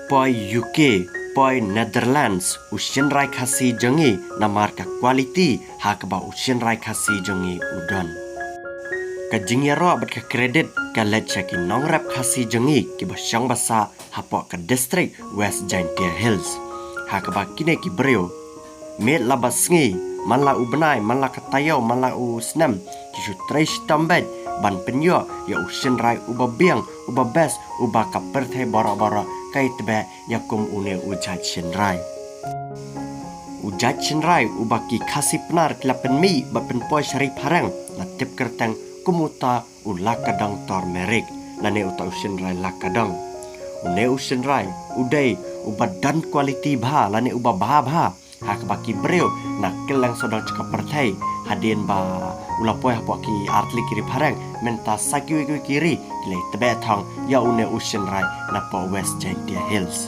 poi UK, poi Netherlands, usian rai khasi jangi na marka quality hakba usian rai khasi jangi udon. Kajing yaro bat ka kredit ka lecaki nong rap khasi jangi ki basyang basa hapok ka district West Jaintia Hills. Hakba kine ki breo. Met labas ngi man la u benai man la katayau man la u snam ki shu tresh tambet ban penyo ya usian rai uba biang uba bes uba ka perthai bara-bara kai tebe ya kum une ujat shin rai. Ujat shin rai uba ki khasi penar klapen mi ba pen poi syari parang la tip kertang kumuta ulakadang tor merik lane uta usian rai lakadang. Une usian rai udai uba dan quality bha lane uba bha hak baki breu nak kelang sodang cakap pertai hadin ba ulapoi hapok ki artli kiri parang menta sakui kiri kile tebe thang ya une usian rai na po West Jaintia Hills.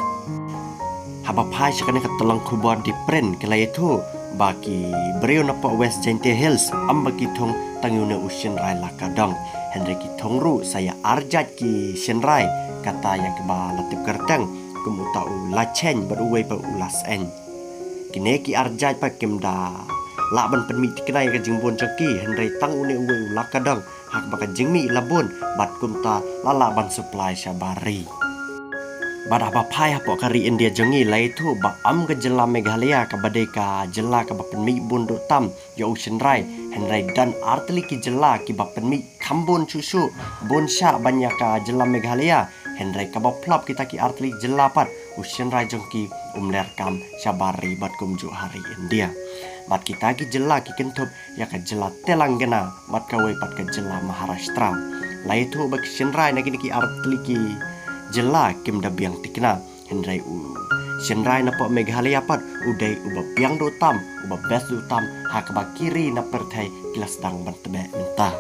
Haba pai sakane katelang kubor di print kila itu baki breu na po West Jaintia Hills ambaki thong tangune usian rai lakadang Henry ki thongru saya arjat ki senrai kata yang keba latip kertang kemuta u lachen beruwe pa ulas en kine ki arjat pa kemda laban penmi tikenai ka jingbon ceki Henry tang une uwe lakadang hak baka jingmi labon bat kumta lalaban supply syabari bad apa pai hapok kari India jengi lai tu ba am ke jela Meghalaya ka badai ka jela ka ba penmi bundu tam ya usian rai Henry dan artli ki jela ki ba penmi kambon susu bonsha banyak ka jela Meghalaya Henry ka ba plop kita ki artli jela pat usian rai jengki umler kam syabari bat kumju hari India mat kita ki jela ki kentup ya ka jela Telangana mat ka wei pat ka jela Maharashtra lai tu ba usian rai na ki artli ki jela kim da biang tikna Henry u senrai na po Meghalaya pat udai uba biang do tam uba best do tam hak ba kiri na perthai kelas dang ban tebe minta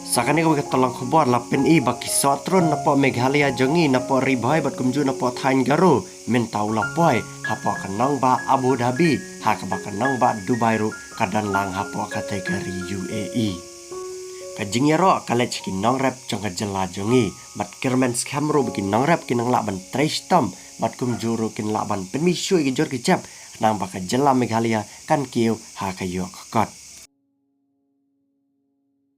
sakane ko tolong khobor la pen i ba ki sotron na po Meghalaya jangi na po ribai bat kumju na po thain garo minta ula poi hapo kanang ba Abu Dhabi hak ba kanang ba Dubai ru kadan lang hapo kategori UAE kajing yaro kalet ki nong rap jong ka jela jongi bat kermen skamro bikin nong rap kinang laban trash tom bat kum juru kin laban penmi shui ki jor ki chap nang baka jela Meghalaya kan kiu ha kayo kokot